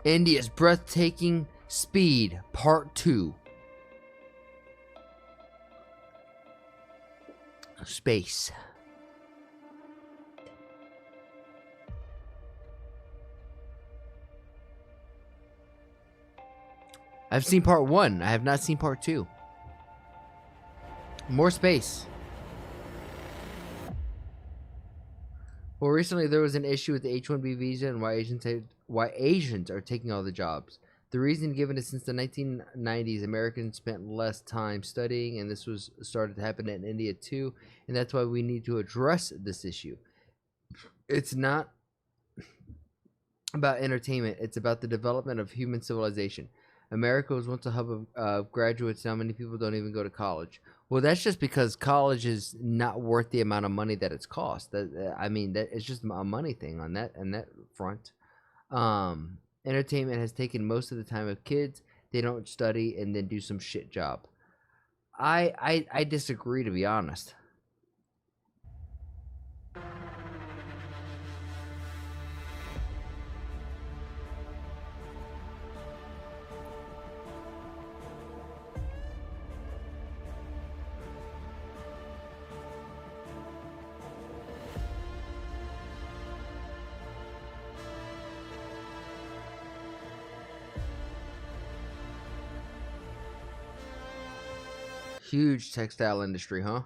India's breathtaking speed, part 2. Space. I've seen part 1. I have not seen part 2. More space. Well, recently there was an issue with the H-1B visa and why Asians are taking all the jobs. The reason given is since the 1990s, Americans spent less time studying, and this was started to happen in India too, and that's why we need to address this issue. It's not about entertainment, it's about the development of human civilization. America was once a hub of graduates. Now many people don't even go to college. Well, that's just because college is not worth the amount of money that it's cost. I mean, that it's just a money thing on that front. Entertainment has taken most of the time of kids. They don't study and then do some shit job. I disagree, to be honest. Huge textile industry, huh?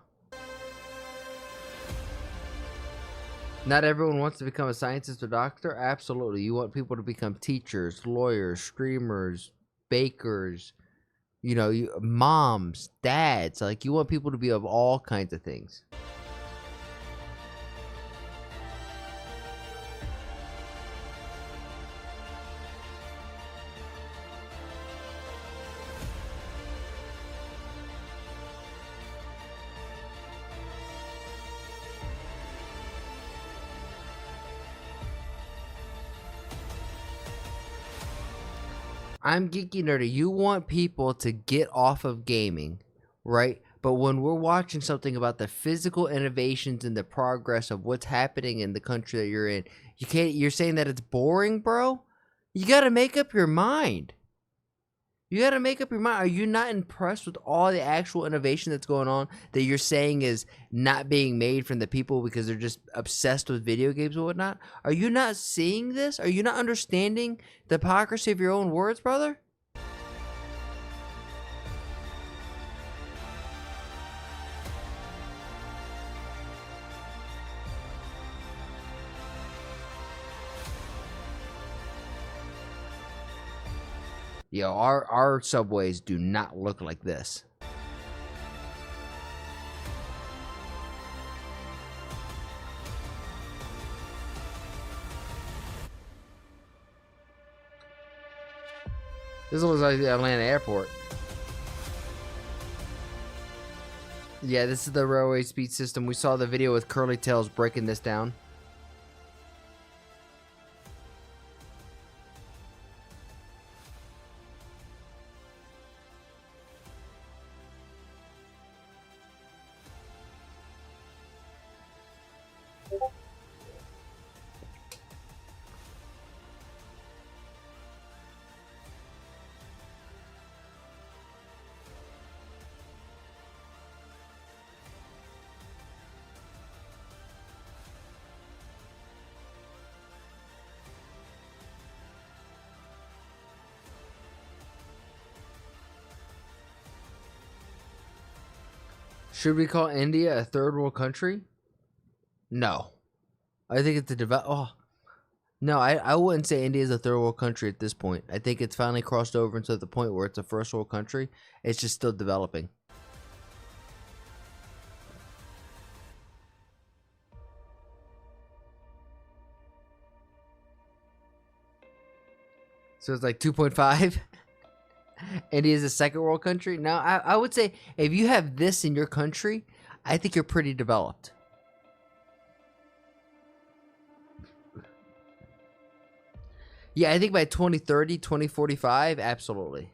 Not everyone wants to become a scientist or doctor. Absolutely. You want people to become teachers, lawyers, streamers, bakers, moms, dads. Like, you want people to be of all kinds of things. I'm geeky nerdy. You want people to get off of gaming, right? But when we're watching something about the physical innovations and the progress of what's happening in the country that you're in, you're saying that it's boring, bro? You got to make up your mind. You got to make up your mind. Are you not impressed with all the actual innovation that's going on that you're saying is not being made from the people because they're just obsessed with video games and whatnot? Are you not seeing this? Are you not understanding the hypocrisy of your own words, brother? Yo, our subways do not look like this. This looks like the Atlanta airport. Yeah, this is the railway speed system. We saw the video with Curly Tails breaking this down. Should we call India a third world country? No. I think it's a no, I wouldn't say India is a third world country at this point. I think it's finally crossed over into the point where it's a first world country. It's just still developing. So it's like 2.5. India is a second world country. Now, I would say if you have this in your country, I think you're pretty developed. Yeah, I think by 2030, 2045, absolutely.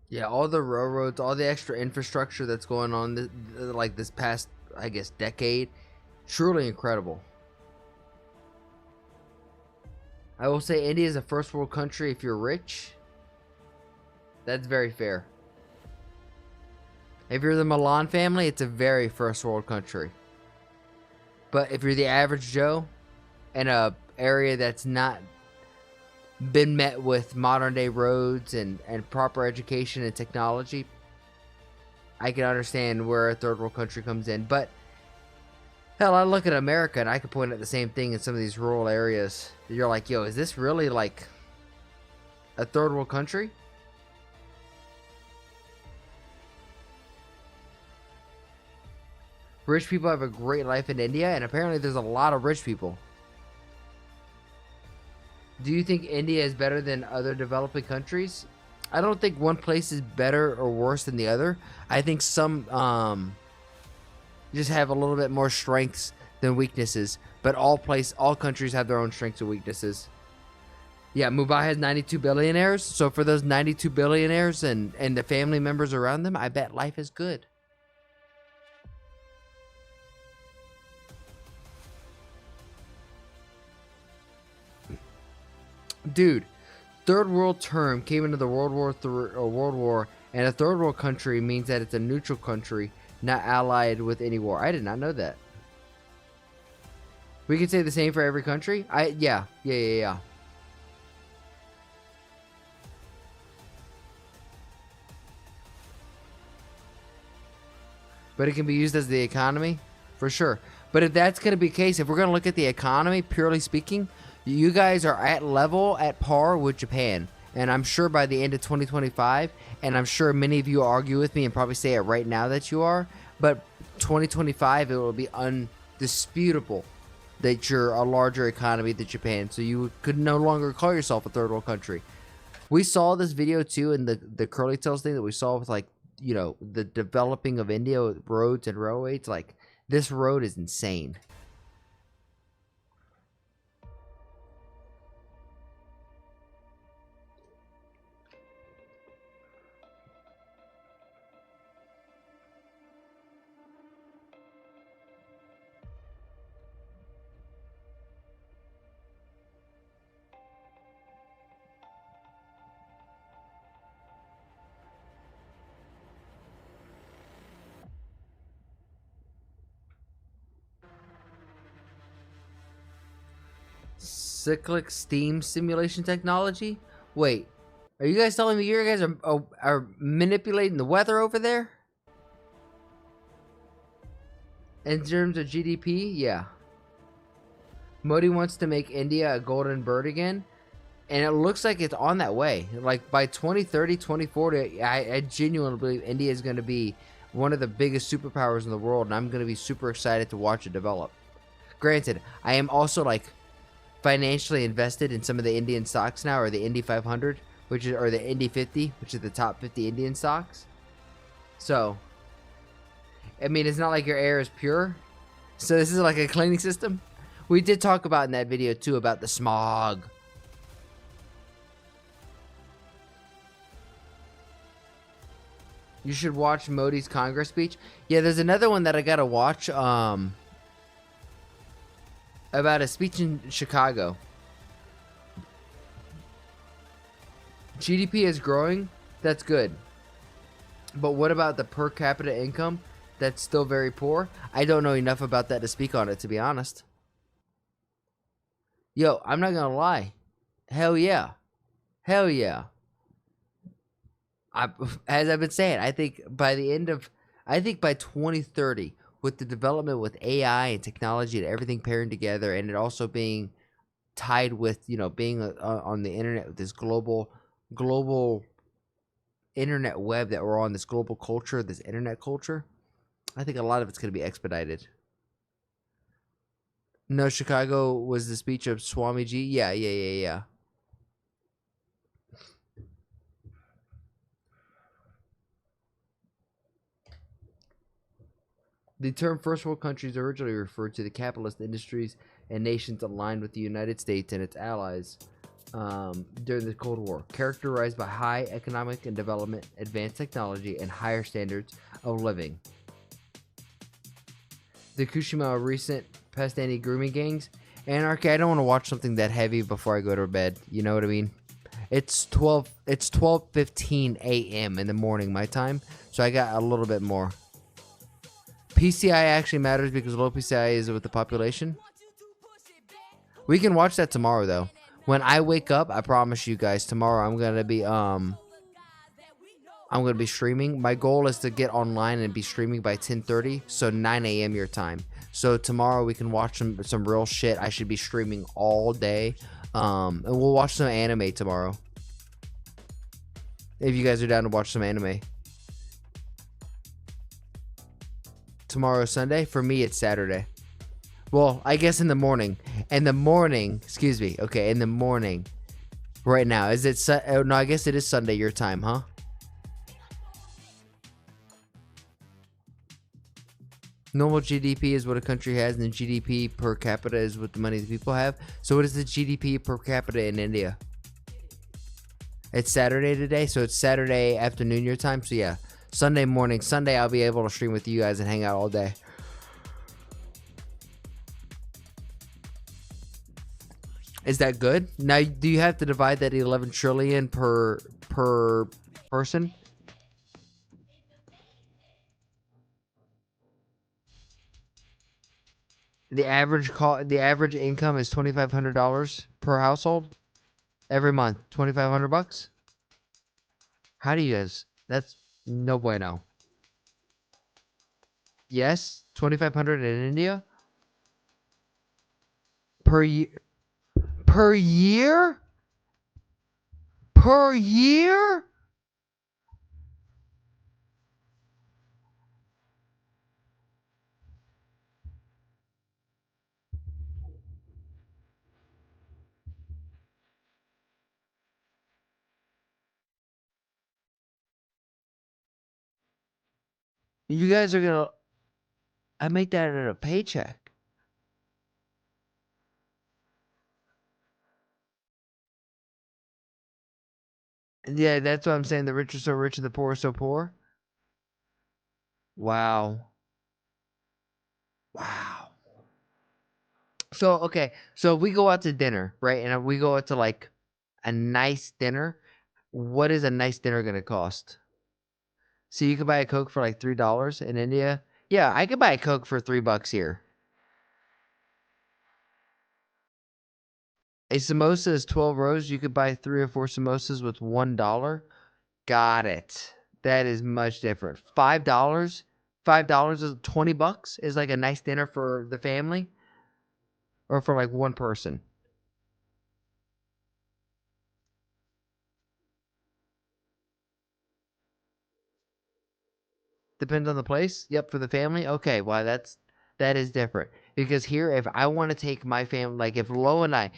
Yeah, all the railroads, all the extra infrastructure that's going on, like this past, I guess, decade, truly incredible. I will say India is a first world country if you're rich. That's very fair. If you're the Milan family, it's a very first world country. But if you're the average Joe in a area that's not been met with modern day roads and proper education and technology, I can understand where a third world country comes in. But hell, I look at America and I can point at the same thing in some of these rural areas. You're like, yo, is this really like a third world country? Rich people have a great life in India, and apparently there's a lot of rich people. Do you think India is better than other developing countries? I don't think one place is better or worse than the other. I think some just have a little bit more strengths than weaknesses, but all countries have their own strengths and weaknesses. Yeah, Mumbai has 92 billionaires, so for those 92 billionaires and the family members around them, I bet life is good. Dude, third world term came into the World War, and a third world country means that it's a neutral country, not allied with any war. I did not know that. We could say the same for every country. Yeah. But it can be used as the economy, for sure. But if that's going to be the case, if we're going to look at the economy, purely speaking, you guys are at par with Japan. And I'm sure by the end of 2025, and I'm sure many of you argue with me and probably say it right now that you are, but 2025, it will be undisputable that you're a larger economy than Japan. So you could no longer call yourself a third world country. We saw this video too in the curly tails thing that we saw with, like, you know, the developing of India with roads and railways. Like, this road is insane. Cyclic steam simulation technology? Wait, are you guys telling me you guys are manipulating the weather over there? In terms of GDP, yeah. Modi wants to make India a golden bird again, and it looks like it's on that way. Like by 2030, 2040, I genuinely believe India is going to be one of the biggest superpowers in the world, and I'm going to be super excited to watch it develop. Granted, I am also like financially invested in some of the Indian stocks now, or the Indy 500, or the Indy 50, which is the top 50 Indian stocks. So, I mean, it's not like your air is pure. So this is like a cleaning system. We did talk about in that video too about the smog. You should watch Modi's Congress speech. Yeah, there's another one that I gotta watch. About a speech in Chicago. GDP is growing. That's good. But what about the per capita income? That's still very poor. I don't know enough about that to speak on it, to be honest. Yo, I'm not gonna lie. Hell yeah. Hell yeah. As I've been saying, I think by 2030, with the development with AI and technology and everything pairing together, and it also being tied with, you know, being on the internet with this global internet web that we're on, this global culture, this internet culture, I think a lot of it's going to be expedited. No, Chicago was the speech of Swamiji. Yeah. The term first world countries originally referred to the capitalist industries and nations aligned with the United States and its allies. during the Cold War, characterized by high economic and development, advanced technology, and higher standards of living. The Kushima recent Pastani grooming gangs. Anarchy, I don't want to watch something that heavy before I go to bed. You know what I mean? It's 12:15 a.m. in the morning my time, so I got a little bit more. PCI actually matters because low PCI is with the population. We can watch that tomorrow though. When I wake up, I promise you guys, tomorrow I'm gonna be streaming. My goal is to get online and be streaming by 10:30, so 9 a.m. your time. So tomorrow we can watch some real shit. I should be streaming all day. And we'll watch some anime tomorrow. If you guys are down to watch some anime. Tomorrow is Sunday. For me, it's Saturday. Well, I guess in the morning. In the morning, excuse me. Okay, in the morning. Right now, is it? Oh, no, I guess it is Sunday your time, huh? Normal GDP is what a country has, and the GDP per capita is what the money the people have. So what is the GDP per capita in India? It's Saturday today, so it's Saturday afternoon your time. So yeah, Sunday morning. Sunday I'll be able to stream with you guys and hang out all day. Is that good? Now, do you have to divide that 11 trillion per person? The average income is $2,500 per household every month. 2,500 bucks. How do you guys? That's no bueno. Yes, 2,500 in India per year. Per year? Per year? You guys are gonna. I make that in a paycheck. Yeah, that's what I'm saying. The rich are so rich and the poor are so poor. Wow. Wow. So okay, so if we go out to dinner, right? And if we go out to like a nice dinner, what is a nice dinner gonna cost? So you can buy a Coke for like $3 in India. Yeah, I could buy a Coke for $3 here. A samosa is 12 rows. You could buy 3 or 4 samosas with $1. Got it. That is much different. $5. $5 is $20 is like a nice dinner for the family or for like one person. Depends on the place. Yep, for the family. Okay, well that is different because here, if I want to take my family, like if Lo and I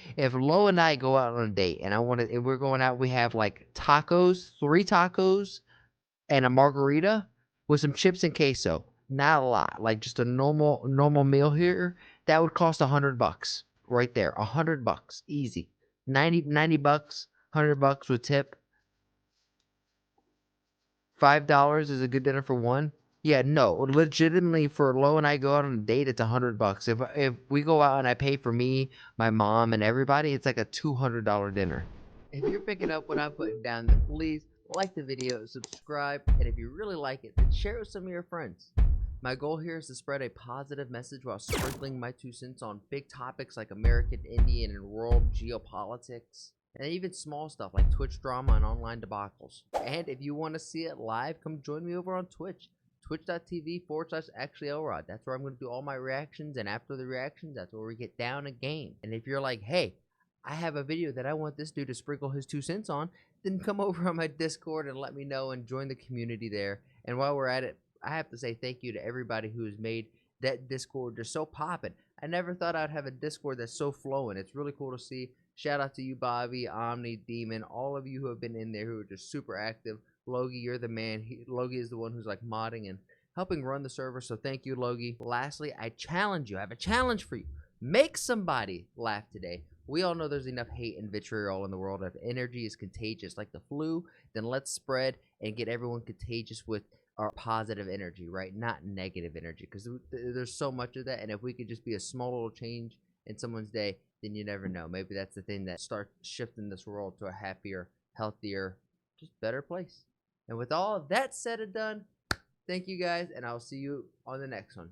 go out on a date and if we're going out, we have like tacos, 3 tacos, and a margarita with some chips and queso. Not a lot, like just a normal meal here. That would cost $100 right there. $100, easy. 90 bucks, $100 with tip. $5 is a good dinner for one. Yeah, no, legitimately for Lo and I go out on a date, it's $100. If we go out and I pay for me, my mom, and everybody, it's like a $200 dinner. If you're picking up what I'm putting down, then please like the video, subscribe, and if you really like it, then share it with some of your friends. My goal here is to spread a positive message while sprinkling my 2 cents on big topics like American Indian and world geopolitics, and even small stuff like Twitch drama and online debacles. And if you want to see it live, come join me over on Twitch. Twitch.tv/ActuallyElrod. That's where I'm going to do all my reactions, and after the reactions, that's where we get down a game. And if you're like, hey, I have a video that I want this dude to sprinkle his 2 cents on, then come over on my Discord and let me know and join the community there. And while we're at it, I have to say thank you to everybody who has made that Discord just so poppin'. I never thought I'd have a Discord that's so flowing. It's really cool to see. Shout out to you, Bobby, Omni, Demon, all of you who have been in there who are just super active. Logie, you're the man. Logie is the one who's like modding and helping run the server, so thank you, Logie. Lastly, I challenge you. I have a challenge for you. Make somebody laugh today. We all know there's enough hate and vitriol in the world. If energy is contagious like the flu, then let's spread and get everyone contagious with our positive energy, right? Not negative energy, because there's so much of that. And if we could just be a small little change in someone's day, then you never know. Maybe that's the thing that starts shifting this world to a happier, healthier, just better place. And with all of that said and done, thank you guys, and I'll see you on the next one.